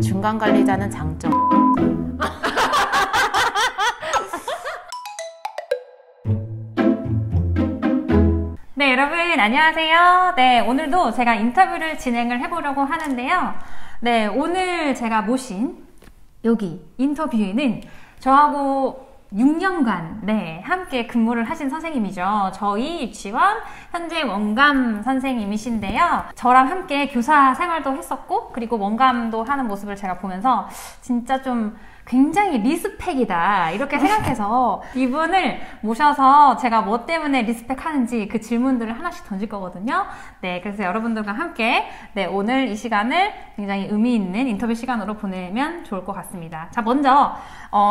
중간 관리자는 장점. 네, 여러분 안녕하세요. 네, 오늘도 제가 인터뷰를 진행을 해보려고 하는데요. 네, 오늘 제가 모신 여기 인터뷰에는 저하고 6년간 네, 함께 근무를 하신 선생님이죠. 저희 유치원 현재 원감 선생님이신데요. 저랑 함께 교사 생활도 했었고 그리고 원감도 하는 모습을 제가 보면서 진짜 좀 굉장히 리스펙이다 이렇게 생각해서 이분을 모셔서 제가 뭐 때문에 리스펙하는지 그 질문들을 하나씩 던질 거거든요. 네, 그래서 여러분들과 함께 네, 오늘 이 시간을 굉장히 의미 있는 인터뷰 시간으로 보내면 좋을 것 같습니다. 자, 먼저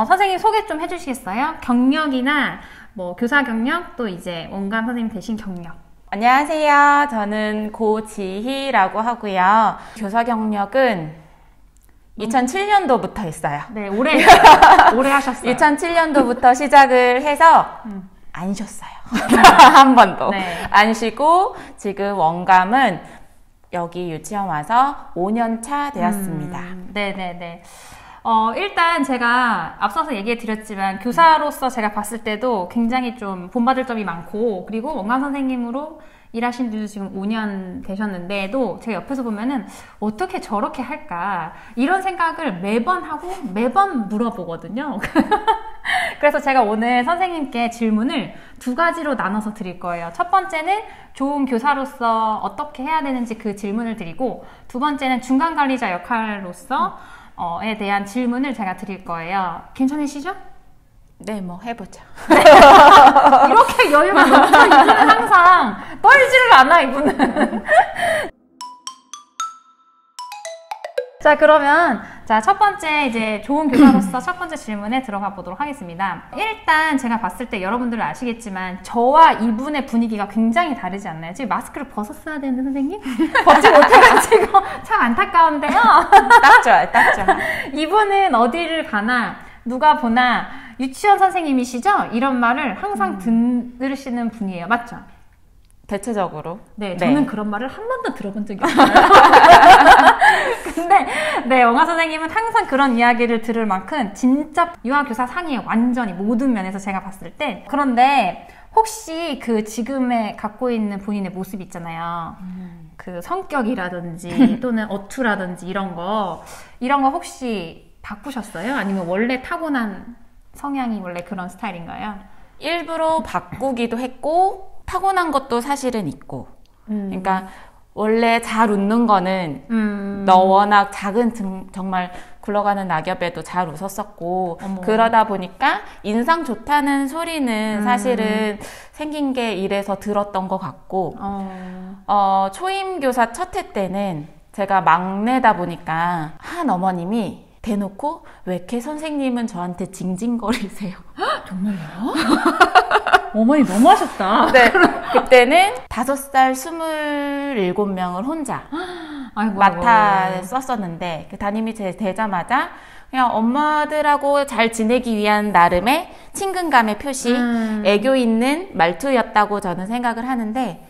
선생님 소개 좀 해주시겠어요? 경력이나 뭐 교사 경력 또 이제 원감 선생님 되신 경력. 안녕하세요. 저는 고지희라고 하고요. 교사 경력은 2007년도부터 했어요. 네, 오래 하셨어요. 2007년도부터 시작을 해서 안 쉬었어요. 한 번도. 네. 안 쉬고 지금 원감은 여기 유치원 와서 5년 차 되었습니다. 네네네. 일단 제가 앞서서 얘기해 드렸지만 교사로서 제가 봤을 때도 굉장히 좀 본받을 점이 많고 그리고 원감 선생님으로 일하신 지도 지금 5년 되셨는데도 제가 옆에서 보면은 어떻게 저렇게 할까 이런 생각을 매번 하고 매번 물어보거든요. 그래서 제가 오늘 선생님께 질문을 두 가지로 나눠서 드릴 거예요. 첫 번째는 좋은 교사로서 어떻게 해야 되는지 그 질문을 드리고 두 번째는 중간 관리자 역할로서 에 대한 질문을 제가 드릴 거예요. 괜찮으시죠? 네, 뭐 해보자. 이렇게 여유가 넘쳐 이분은 항상 떨지를 않아 이분은. 자, 그러면 첫 번째 이제 좋은 교사로서 첫 번째 질문에 들어가 보도록 하겠습니다. 일단 제가 봤을 때 여러분들은 아시겠지만 저와 이분의 분위기가 굉장히 다르지 않나요? 지금 마스크를 벗었어야 되는데 선생님? 벗지 못해가지고 참 안타까운데요. 딱 좋아요, 딱 좋아요. 이분은 어디를 가나 누가 보나 유치원 선생님이시죠? 이런 말을 항상 들으시는 분이에요. 맞죠? 대체적으로. 네, 저는 그런 말을 한 번도 들어본 적이 없어요. 근데 네, 원감 선생님은 항상 그런 이야기를 들을 만큼 진짜 유아교사 상이에요. 완전히 모든 면에서 제가 봤을 때. 그런데 혹시 그 지금의 갖고 있는 본인의 모습 있잖아요. 그 성격이라든지 또는 어투라든지 이런 거 혹시 바꾸셨어요? 아니면 원래 타고난 성향이 원래 그런 스타일인가요? 일부러 바꾸기도 했고 타고난 것도 사실은 있고 그러니까 원래 잘 웃는 거는 너 워낙 작은 정말 굴러가는 낙엽에도 잘 웃었었고 어머. 그러다 보니까 인상 좋다는 소리는 사실은 생긴 게 이래서 들었던 것 같고 초임교사 첫 해 때는 제가 막내다 보니까 한 어머님이 대놓고 왜 이렇게 선생님은 저한테 징징거리세요? 정말요? 어머니 너무 하셨다. 네, 그때는 5살 27명을 혼자 아이고, 맡아 썼었는데 그 담임이 되자마자 그냥 엄마들하고 잘 지내기 위한 나름의 친근감의 표시, 애교 있는 말투였다고 저는 생각을 하는데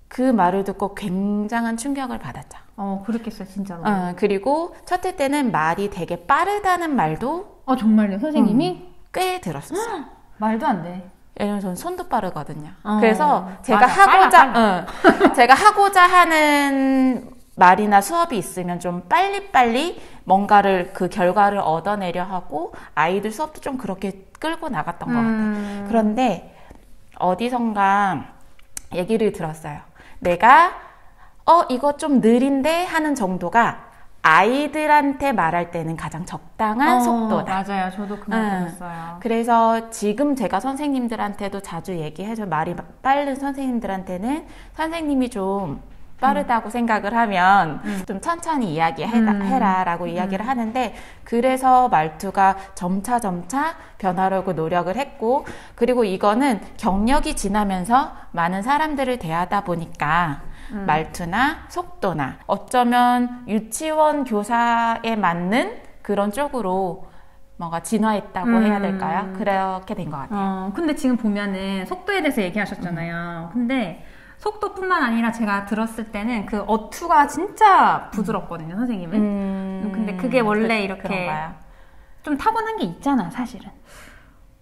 그 말을 듣고 굉장한 충격을 받았죠. 그렇겠어요, 진짜로. 그리고 첫 해 때는 말이 되게 빠르다는 말도 정말요? 선생님이? 꽤 들었었어요. 말도 안 돼. 왜냐면 저는 손도 빠르거든요. 그래서 제가 맞아, 제가 하고자 하는 말이나 수업이 있으면 좀 빨리빨리 뭔가를 그 결과를 얻어내려 하고 아이들 수업도 좀 그렇게 끌고 나갔던 것 같아요. 그런데 어디선가 얘기를 들었어요. 내가 이거 좀 느린데 하는 정도가 아이들한테 말할 때는 가장 적당한 속도다. 맞아요. 저도 그 말 들었어요. 그래서 지금 제가 선생님들한테도 자주 얘기해줘. 말이 빠른 선생님들한테는 선생님이 좀 빠르다고 생각을 하면 좀 천천히 이야기해라 라고 이야기를 하는데 그래서 말투가 점차 변하려고 노력을 했고 그리고 이거는 경력이 지나면서 많은 사람들을 대하다 보니까 말투나 속도나 어쩌면 유치원 교사에 맞는 그런 쪽으로 뭔가 진화했다고 해야 될까요? 그렇게 된 것 같아요. 근데 지금 보면은 속도에 대해서 얘기하셨잖아요. 근데 속도뿐만 아니라 제가 들었을 때는 그 어투가 진짜 부드럽거든요, 선생님은. 근데 그게 원래 이렇게 그런가요? 좀 타고난 게 있잖아, 사실은.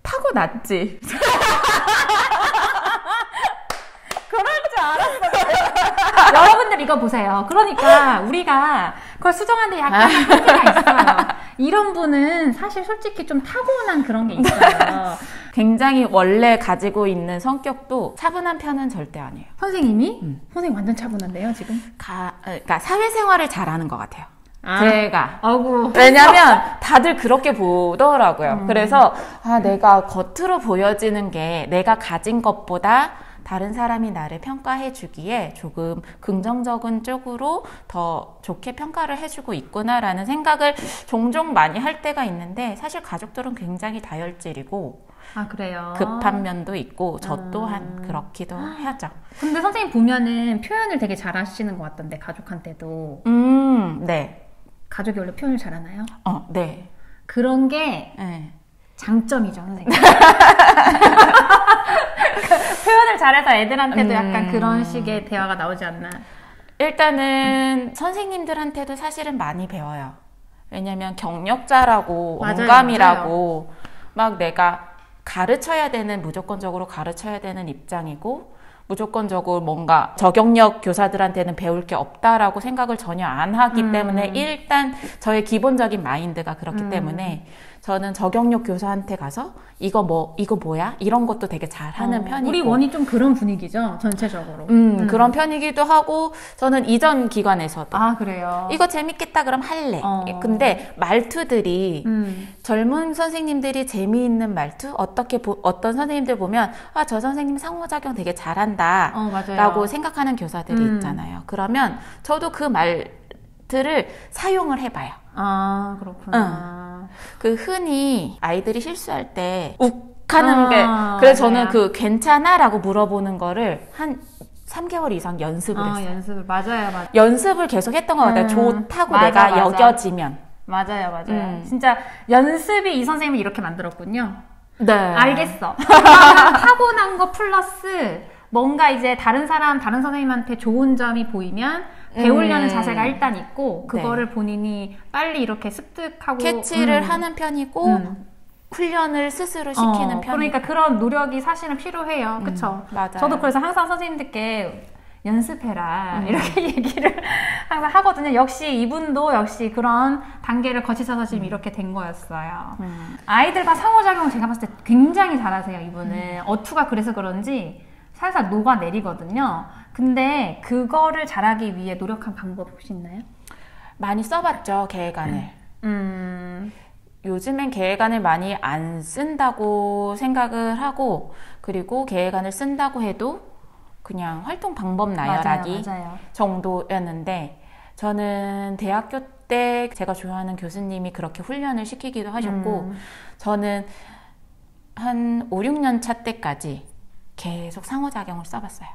타고났지. 그럴 줄 알았어. 여러분들 이거 보세요. 그러니까 우리가 그걸 수정하는데 약간 한계가 있어요. 이런 분은 사실 솔직히 좀 타고난 그런 게 있어요. 굉장히 원래 가지고 있는 성격도 차분한 편은 절대 아니에요. 선생님이? 선생님 완전 차분한데요, 지금? 그러니까 사회생활을 잘하는 것 같아요. 제가. 아이고. 왜냐면 다들 그렇게 보더라고요. 그래서 내가 겉으로 보여지는 게 내가 가진 것보다 다른 사람이 나를 평가해 주기에 조금 긍정적인 쪽으로 더 좋게 평가를 해주고 있구나라는 생각을 종종 많이 할 때가 있는데, 사실 가족들은 굉장히 다혈질이고 아, 그래요? 급한 면도 있고 저 또한 그렇기도 하죠. 근데 선생님 보면은 표현을 되게 잘하시는 것 같던데, 가족한테도. 네. 가족이 원래 표현을 잘하나요? 네. 그런 게 네. 장점이죠, 선생님. 표현을 잘해서 애들한테도 약간 그런 식의 대화가 나오지 않나. 일단은 선생님들한테도 사실은 많이 배워요. 왜냐면 경력자라고, 맞아요, 언감이라고 막 내가 무조건적으로 가르쳐야 되는 입장이고, 무조건적으로 뭔가 저경력 교사들한테는 배울 게 없다라고 생각을 전혀 안 하기 때문에, 일단 저의 기본적인 마인드가 그렇기 때문에 저는 저경력 교사한테 가서 이거 뭐야? 이런 것도 되게 잘하는 편이고. 우리 원이 좀 그런 분위기죠, 전체적으로. 그런 편이기도 하고, 저는 이전 기관에서도 아, 그래요? 이거 재밌겠다 그럼 할래. 근데 말투들이 젊은 선생님들이 재미있는 말투, 어떤 선생님들 보면 저 선생님 상호작용 되게 잘한다 라고 생각하는 교사들이 있잖아요. 그러면 저도 그 말들을 사용을 해봐요. 아, 그렇구나. 그 흔히 아이들이 실수할 때 욱하는 게, 그래서 저는 그 괜찮아? 라고 물어보는 거를 한 3개월 이상 연습을 했어요. 맞아요. 연습을 계속 했던 것 같아요. 좋다고 맞아. 내가 여겨지면. 맞아요. 진짜 연습이 이 선생님을 이렇게 만들었군요. 네. 알겠어. 타고난 거 플러스 뭔가 이제 다른 선생님한테 좋은 점이 보이면 배우려는 자세가 일단 있고, 그거를 본인이 빨리 이렇게 습득하고 캐치를 하는 편이고, 훈련을 스스로 시키는 편이고. 그러니까 그런 노력이 사실은 필요해요. 그쵸? 맞아요. 저도 그래서 항상 선생님들께 연습해라 이렇게 얘기를 항상 하거든요. 역시 이분도 그런 단계를 거치셔서 지금 이렇게 된 거였어요. 아이들과 상호작용을 제가 봤을 때 굉장히 잘하세요, 이분은. 어투가 그래서 그런지 살살 녹아내리거든요. 근데 그거를 잘하기 위해 노력한 방법 혹시 있나요? 많이 써봤죠, 계획안을. 요즘엔 계획안을 많이 안 쓴다고 생각을 하고, 그리고 계획안을 쓴다고 해도 그냥 활동 방법 나열하기 맞아요. 정도였는데, 저는 대학교 때 제가 좋아하는 교수님이 그렇게 훈련을 시키기도 하셨고, 저는 한 5, 6년 차 때까지 계속 상호작용을 써봤어요.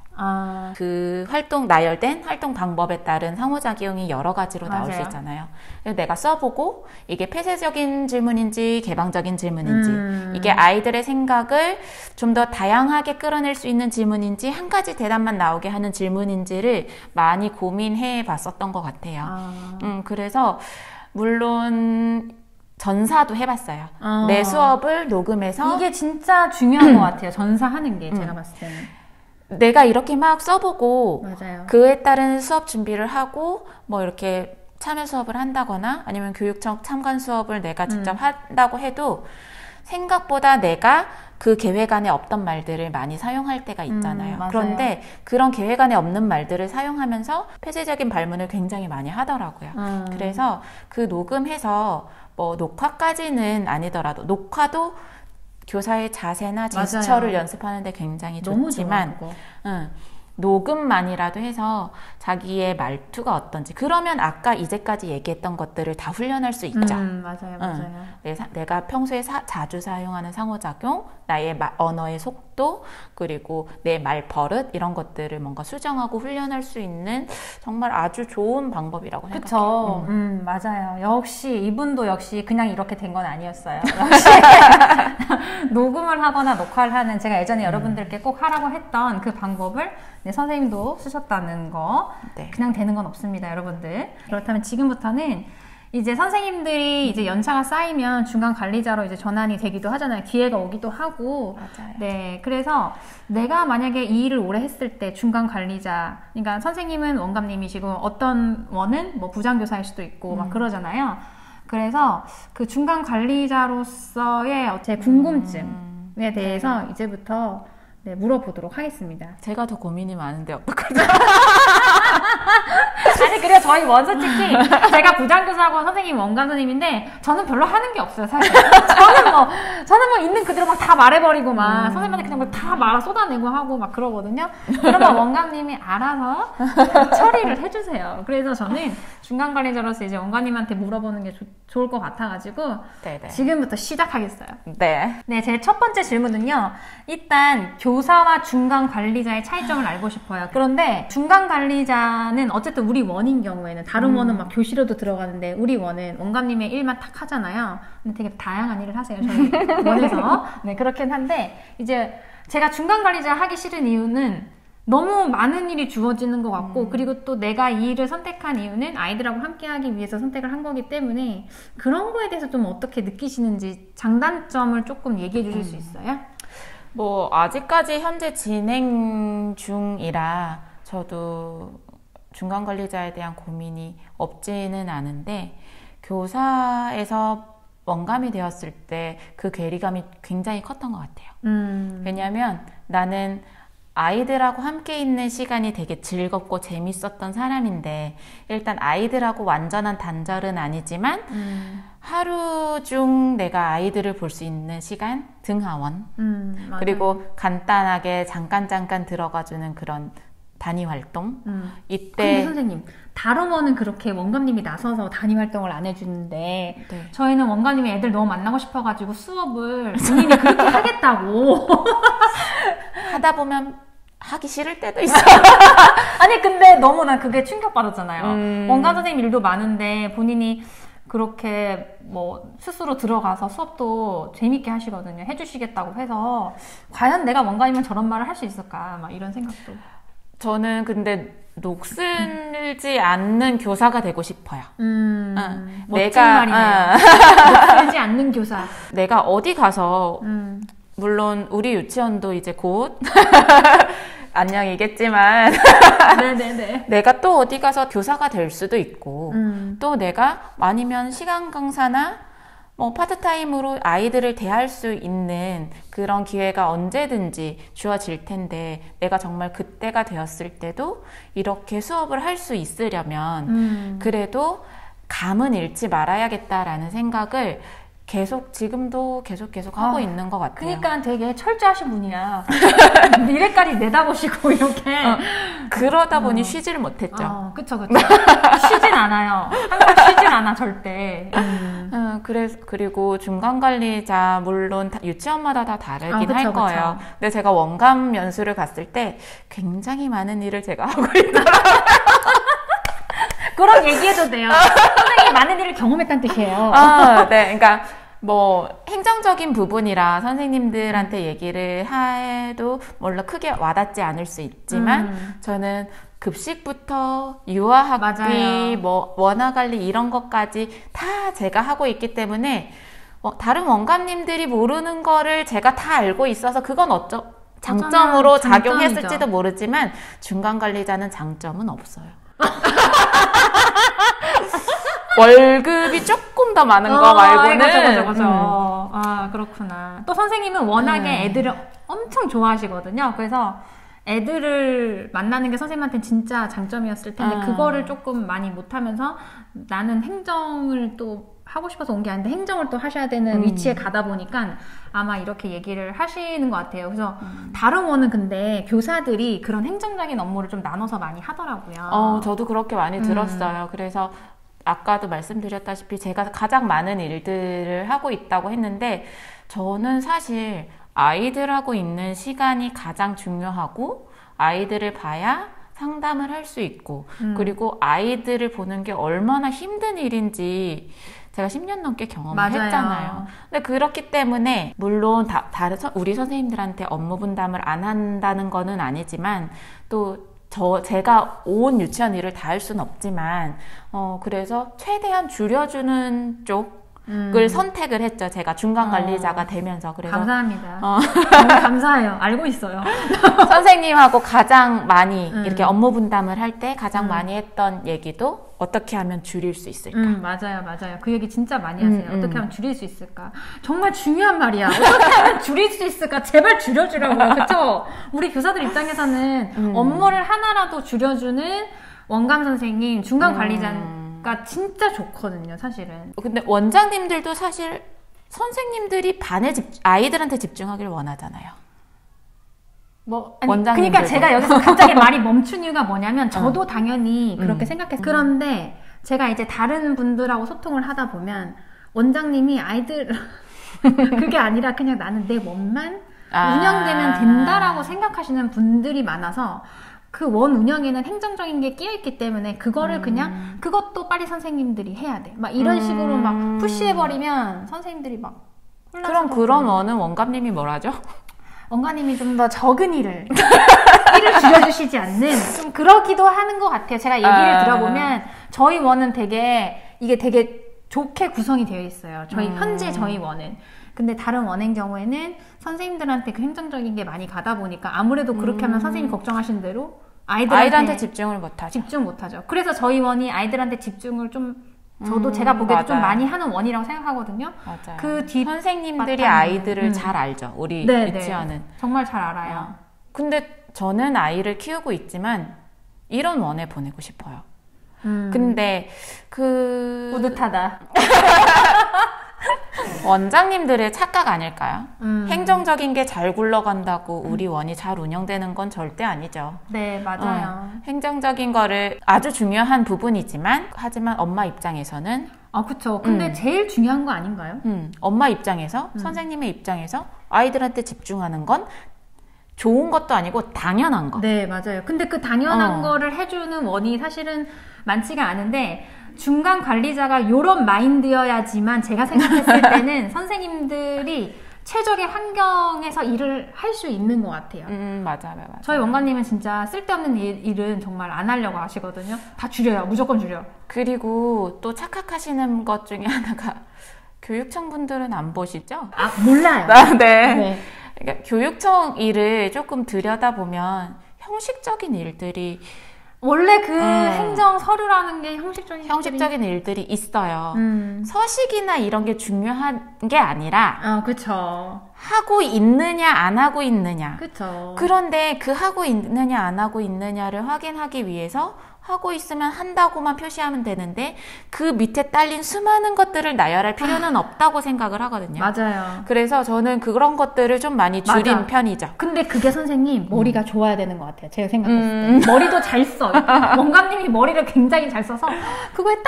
그 나열된 활동 방법에 따른 상호작용이 여러 가지로 나올 수 있잖아요. 그래서 내가 써보고 이게 폐쇄적인 질문인지 개방적인 질문인지, 이게 아이들의 생각을 좀 더 다양하게 끌어낼 수 있는 질문인지, 한 가지 대답만 나오게 하는 질문인지를 많이 고민해 봤었던 것 같아요. 그래서 물론 전사도 해봤어요. 내 수업을 녹음해서. 이게 진짜 중요한 것 같아요. 전사하는 게 제가 봤을 때는. 내가 이렇게 막 써보고, 맞아요. 그에 따른 수업 준비를 하고, 뭐 이렇게 참여 수업을 한다거나 아니면 교육청 참관 수업을 내가 직접 한다고 해도, 생각보다 내가 그 계획 안에 없던 말들을 많이 사용할 때가 있잖아요. 그런데 그런 계획 안에 없는 말들을 사용하면서 폐쇄적인 발문을 굉장히 많이 하더라고요. 그래서 그 녹음해서 뭐 녹화까지는 아니더라도, 녹화도 교사의 자세나 제스처를 연습하는데 굉장히 좋지만, 녹음만이라도 해서 자기의 말투가 어떤지, 그러면 아까 이제까지 얘기했던 것들을 다 훈련할 수 있죠. 맞아요. 내가 평소에 자주 사용하는 상호작용, 나의 언어의 속도, 속도, 그리고 내 말 버릇 이런 것들을 뭔가 수정하고 훈련할 수 있는 정말 아주 좋은 방법이라고 생각해요. 그쵸. 맞아요. 역시 이분도 역시 그냥 이렇게 된 건 아니었어요. 역시 녹음을 하거나 녹화를 하는, 제가 예전에 여러분들께 꼭 하라고 했던 그 방법을 네, 선생님도 쓰셨다는 거. 네. 그냥 되는 건 없습니다, 여러분들. 그렇다면 지금부터는 이제 선생님들이 이제 연차가 쌓이면 중간 관리자로 이제 전환이 되기도 하잖아요. 기회가 오기도 하고. 맞아요. 네. 그래서 내가 만약에 이 일을 오래 했을 때 중간 관리자, 그러니까 선생님은 원감님이시고 어떤 원은 뭐 부장교사일 수도 있고 막 그러잖아요. 그래서 그 중간 관리자로서의 제 궁금증에 대해서 이제부터 네, 물어보도록 하겠습니다. 제가 더 고민이 많은데 어떡하죠? 아니, 그래요. 저희 원서치키 제가 부장교사하고 선생님 원감선생님인데 저는 별로 하는 게 없어요, 사실. 저는 뭐 있는 그대로 막 다 말해버리고 막 선생님한테 그냥 뭐 다 말아 쏟아내고 하고 막 그러거든요. 그러면 원감님이 알아서 처리를 해주세요. 그래서 저는 중간 관리자로서 이제 원감님한테 물어보는 게 좋을 것 같아가지고 네네. 지금부터 시작하겠어요. 네. 네, 제 첫 번째 질문은요. 일단 교사와 중간 관리자의 차이점을 알고 싶어요. 그런데 중간 관리자는 어쨌든 우리 원인 경우에는 다른 원은 막 교실에도 들어가는데 우리 원은 원감님의 일만 탁 하잖아요. 근데 되게 다양한 일을 하세요. 저희 원에서. 네, 그렇긴 한데 이제 제가 중간 관리자 하기 싫은 이유는 너무 많은 일이 주어지는 것 같고 그리고 또 내가 이 일을 선택한 이유는 아이들하고 함께 하기 위해서 선택을 한 거기 때문에 그런 거에 대해서 좀 어떻게 느끼시는지 장단점을 조금 얘기해 주실 수 있어요? 뭐 아직까지 현재 진행 중이라 저도 중간 관리자에 대한 고민이 없지는 않은데 교사에서 원감이 되었을 때 그 괴리감이 굉장히 컸던 것 같아요. 왜냐하면 나는 아이들하고 함께 있는 시간이 되게 즐겁고 재밌었던 사람인데 일단 아이들하고 완전한 단절은 아니지만 하루 중 내가 아이들을 볼 수 있는 시간 등하원 그리고 간단하게 잠깐 들어가주는 그런 단위 활동 이때 근데 선생님 다른 원은 그렇게 원감님이 나서서 단위 활동을 안 해주는데 네. 저희는 원감님이 애들 너무 만나고 싶어가지고 수업을 본인이 그렇게 하겠다고 하다 보면 하기 싫을 때도 있어요. 아니 근데 너무 난 그게 충격받았잖아요. 원감 선생님 일도 많은데 본인이 그렇게 뭐 스스로 들어가서 수업도 재밌게 하시거든요. 해주시겠다고 해서 과연 내가 원감이면 저런 말을 할 수 있을까 막 이런 생각도. 저는 근데 녹슬지 않는 교사가 되고 싶어요. 멋진 말이네요. 녹슬지 않는 교사. 내가 어디 가서 물론 우리 유치원도 이제 곧 안녕이겠지만 네네네. 내가 또 어디 가서 교사가 될 수도 있고 또 내가 아니면 시간 강사나 뭐 파트타임으로 아이들을 대할 수 있는 그런 기회가 언제든지 주어질 텐데 내가 정말 그때가 되었을 때도 이렇게 수업을 할 수 있으려면 그래도 감은 잃지 말아야겠다라는 생각을 지금도 계속 하고 있는 것 같아요. 그러니까 되게 철저하신 분이야. 미래까지 내다보시고 이렇게. 그러다 보니 쉬지를 못했죠. 그쵸. 쉬진 않아요. 항상 쉬진 않아, 절대. 그리고 중간관리자, 물론 유치원마다 다 다르긴 할 거예요. 그쵸. 근데 제가 원감 연수를 갔을 때 굉장히 많은 일을 제가 하고 있더라고요. 그런 얘기해도 돼요. 선생님이 많은 일을 경험했다는 뜻이에요. 네. 그러니까 뭐 행정적인 부분이라 선생님들한테 얘기를 해도 물론 크게 와닿지 않을 수 있지만 저는 급식부터 유아학비, 맞아요. 뭐 원화관리 이런 것까지 다 제가 하고 있기 때문에 다른 원감님들이 모르는 거를 제가 다 알고 있어서 그건 장점으로 작용했을지도 모르지만 중간관리자는 장점은 없어요. 월급이 조금 더 많은 거 말고는. 그죠. 아, 그렇구나. 또 선생님은 워낙에 애들을 엄청 좋아하시거든요. 그래서 애들을 만나는 게 선생님한테는 진짜 장점이었을 텐데 그거를 조금 많이 못하면서 나는 행정을 또 하고 싶어서 온 게 아닌데 행정을 또 하셔야 되는 위치에 가다 보니까 아마 이렇게 얘기를 하시는 것 같아요. 그래서 다른 원은 근데 교사들이 그런 행정적인 업무를 좀 나눠서 많이 하더라고요. 저도 그렇게 많이 들었어요. 그래서 아까도 말씀드렸다시피 제가 가장 많은 일들을 하고 있다고 했는데 저는 사실 아이들하고 있는 시간이 가장 중요하고 아이들을 봐야 상담을 할 수 있고 그리고 아이들을 보는 게 얼마나 힘든 일인지 제가 10년 넘게 경험을 맞아요. 했잖아요. 근데 그렇기 때문에 물론 다른 우리 선생님들한테 업무 분담을 안 한다는 거는 아니지만 또 제가 온 유치원 일을 다 할 수는 없지만 그래서 최대한 줄여주는 쪽을 선택을 했죠. 제가 중간 관리자가 되면서. 그래서 감사합니다. 너무 감사해요. 알고 있어요. 선생님하고 가장 많이 이렇게 업무 분담을 할 때 가장 많이 했던 얘기도 어떻게 하면 줄일 수 있을까? 맞아요. 그 얘기 진짜 많이 하세요. 어떻게 하면 줄일 수 있을까? 정말 중요한 말이야. 어떻게 하면 줄일 수 있을까? 제발 줄여주라고요. 그쵸? 우리 교사들 입장에서는 업무를 하나라도 줄여주는 원감 선생님, 중간 관리자가 진짜 좋거든요, 사실은. 근데 원장님들도 사실 선생님들이 아이들한테 집중하기를 원하잖아요. 그러니까 제가 여기서 갑자기 말이 멈춘 이유가 뭐냐면 저도 당연히 그렇게 생각했어요. 그런데 제가 이제 다른 분들하고 소통을 하다 보면 원장님이 아이들 그게 아니라 그냥 나는 내 몸만 운영되면 된다라고 생각하시는 분들이 많아서 그 원 운영에는 행정적인 게 끼어있기 때문에 그거를 그냥 그것도 빨리 선생님들이 해야 돼. 막 이런 식으로 막 푸시해버리면 선생님들이 막 그럼 그런 원은 원감님이 뭘 하죠? 원가님이 좀 더 적은 일을 줄여주시지 않는 좀 그러기도 하는 것 같아요. 제가 얘기를 들어보면 저희 원은 이게 되게 좋게 구성이 되어 있어요. 현재 저희 원은. 근데 다른 원의 경우에는 선생님들한테 그 행정적인 게 많이 가다 보니까 아무래도 그렇게 하면 선생님이 걱정하신 대로 아이들한테 집중을 못하죠. 집중 못하죠. 그래서 저희 원이 아이들한테 집중을 저도 제가 보기에도 좀 많이 하는 원이라고 생각하거든요. 맞아요. 선생님들이 아이들을 잘 알죠. 우리 유치원은. 정말 잘 알아요. 근데 저는 아이를 키우고 있지만 이런 원에 보내고 싶어요. 근데 뿌듯하다. 원장님들의 착각 아닐까요? 행정적인 게 잘 굴러간다고 우리 원이 잘 운영되는 건 절대 아니죠. 네, 맞아요. 행정적인 거를 아주 중요한 부분이지만 하지만 엄마 입장에서는 그쵸. 근데 제일 중요한 거 아닌가요? 엄마 입장에서 선생님의 입장에서 아이들한테 집중하는 건 좋은 것도 아니고 당연한 거. 네, 맞아요. 근데 그 당연한 거를 해주는 원이 사실은 많지가 않은데 중간 관리자가 요런 마인드여야지만 제가 생각했을 때는 선생님들이 최적의 환경에서 일을 할 수 있는 것 같아요. 맞아요. 저희 원장님은 진짜 쓸데없는 일은 정말 안 하려고 하시거든요. 다 줄여요. 무조건 줄여. 그리고 또 착각하시는 것 중에 하나가 교육청 분들은 안 보시죠? 몰라요. 네. 그러니까 교육청 일을 조금 들여다보면 형식적인 일들이 원래 행정 서류라는 게 형식적인 일들이 있어요. 서식이나 이런 게 중요한 게 아니라 그쵸. 하고 있느냐 안 하고 있느냐. 그쵸. 그런데 그 하고 있느냐 안 하고 있느냐를 확인하기 위해서 하고 있으면 한다고만 표시하면 되는데 그 밑에 딸린 수많은 것들을 나열할 필요는 없다고 생각을 하거든요. 맞아요. 그래서 저는 그런 것들을 좀 많이 줄인 편이죠. 근데 그게 선생님 머리가 좋아야 되는 것 같아요. 제가 생각했을 때. 머리도 잘 써. 원감님이 머리를 굉장히 잘 써서 그거에 딱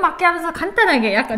맞게 하면서 간단하게 약간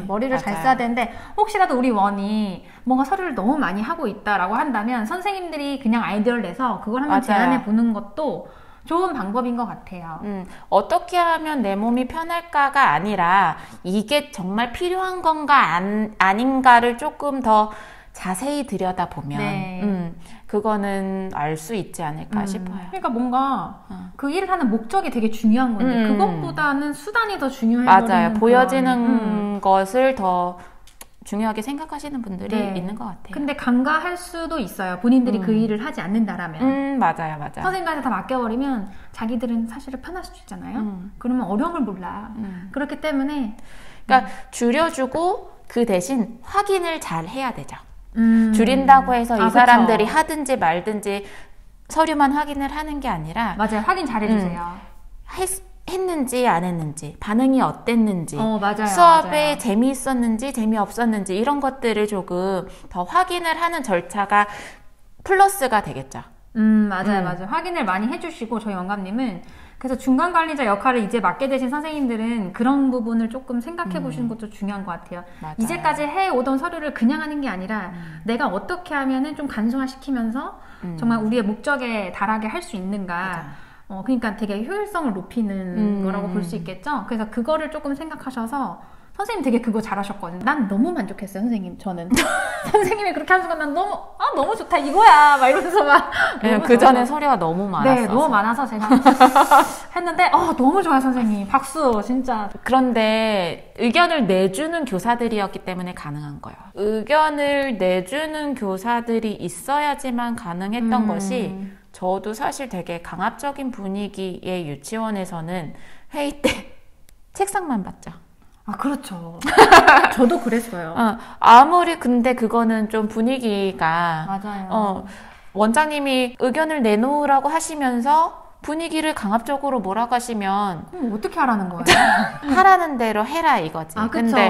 머리를 잘 써야 되는데 혹시라도 우리 원이 뭔가 서류를 너무 많이 하고 있다라고 한다면 선생님들이 그냥 아이디어를 내서 그걸 한번 제안해 보는 것도 좋은 방법인 것 같아요. 어떻게 하면 내 몸이 편할까가 아니라 이게 정말 필요한 건가 아닌가를 조금 더 자세히 들여다보면 그거는 알 수 있지 않을까 싶어요. 그러니까 뭔가 그 일을 하는 목적이 되게 중요한 건데 그것보다는 수단이 더 중요해버리는 맞아요. 보여지는 것을 더 중요하게 생각하시는 분들이 있는 것 같아요. 근데 간과할 수도 있어요. 본인들이 그 일을 하지 않는다라면. 맞아요. 선생님한테 다 맡겨버리면 자기들은 사실은 편할 수도 있잖아요. 그러면 어려움을 몰라. 그렇기 때문에 그러니까 줄여주고 그 대신 확인을 잘 해야 되죠. 줄인다고 해서 이 사람들이 하든지 말든지 서류만 확인을 하는 게 아니라 맞아요. 확인 잘 해주세요. 했는지 안 했는지 반응이 어땠는지 맞아요, 수업에 재미있었는지 재미없었는지 이런 것들을 조금 더 확인을 하는 절차가 플러스가 되겠죠. 맞아요. 확인을 많이 해주시고 저희 원감님은 그래서 중간 관리자 역할을 이제 맡게 되신 선생님들은 그런 부분을 조금 생각해 보시는 것도 중요한 것 같아요. 맞아요. 이제까지 해오던 서류를 그냥 하는 게 아니라 내가 어떻게 하면은 좀 간소화시키면서 정말 우리의 목적에 달하게 할 수 있는가. 그러니까 되게 효율성을 높이는 거라고 볼 수 있겠죠. 그래서 그거를 조금 생각하셔서 선생님 되게 그거 잘하셨거든요. 난 너무 만족했어요, 선생님. 저는 선생님이 그렇게 하는 순간 난 너무 좋다 이거야 막 이러면서 막 그 전에 서류가 너무 많았어요. 네, 너무 많아서 제가 했는데 너무 좋아요, 선생님. 박수 진짜. 그런데 의견을 내주는 교사들이었기 때문에 가능한 거예요. 의견을 내주는 교사들이 있어야지만 가능했던 것이, 저도 사실 되게 강압적인 분위기의 유치원에서는 회의 때 책상만 봤죠. 아, 그렇죠. 저도 그랬어요. 아무리 근데 그거는 좀 분위기가 맞아요. 원장님이 의견을 내놓으라고 하시면서 분위기를 강압적으로 몰아가시면 그럼 어떻게 하라는 거예요? 하라는 대로 해라 이거지. 아, 그쵸. 근데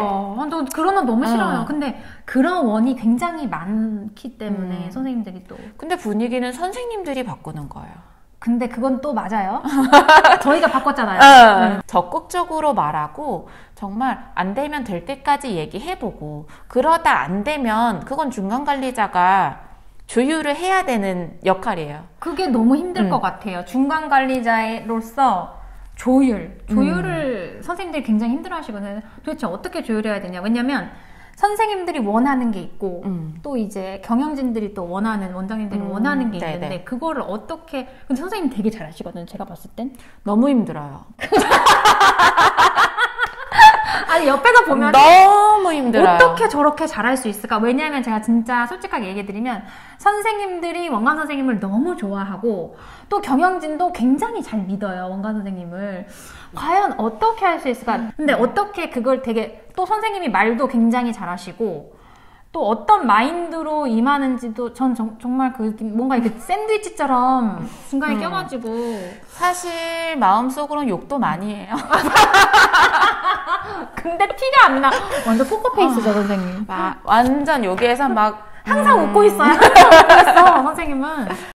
그런 건 너무 싫어요. 근데 그런 원이 굉장히 많기 때문에 선생님들이 또. 근데 분위기는 선생님들이 바꾸는 거예요. 근데 그건 또 맞아요. 저희가 바꿨잖아요. 적극적으로 말하고 정말 안 되면 될 때까지 얘기해보고, 그러다 안 되면 그건 중간관리자가 조율을 해야 되는 역할이에요. 그게 너무 힘들 것 같아요. 중간관리자로서 조율을 선생님들이 굉장히 힘들어 하시거든요. 도대체 어떻게 조율해야 되냐. 왜냐면 선생님들이 원하는 게 있고 또 이제 경영진들이 또 원하는, 원장님들이 원하는 게 있는데 네네. 그거를 어떻게. 근데 선생님 되게 잘하시거든요, 제가 봤을 땐. 너무 힘들어요. 아니, 옆에서 보면 너무 힘들어요. 어떻게 저렇게 잘할 수 있을까? 왜냐하면 제가 진짜 솔직하게 얘기해드리면 선생님들이 원관 선생님을 너무 좋아하고 또 경영진도 굉장히 잘 믿어요, 원관 선생님을. 과연 어떻게 할 수 있을까? 근데 어떻게 그걸 되게, 또 선생님이 말도 굉장히 잘하시고 또 어떤 마인드로 임하는지도 전 정말 뭔가 이렇게 샌드위치처럼 중간에 껴가지고. 사실 마음속으로는 욕도 많이 해요. 근데 티가 안 나. 완전 포커페이스죠, 선생님. 완전 여기에서 막 항상 웃고 있어요. 항상 웃고 있어, 선생님은.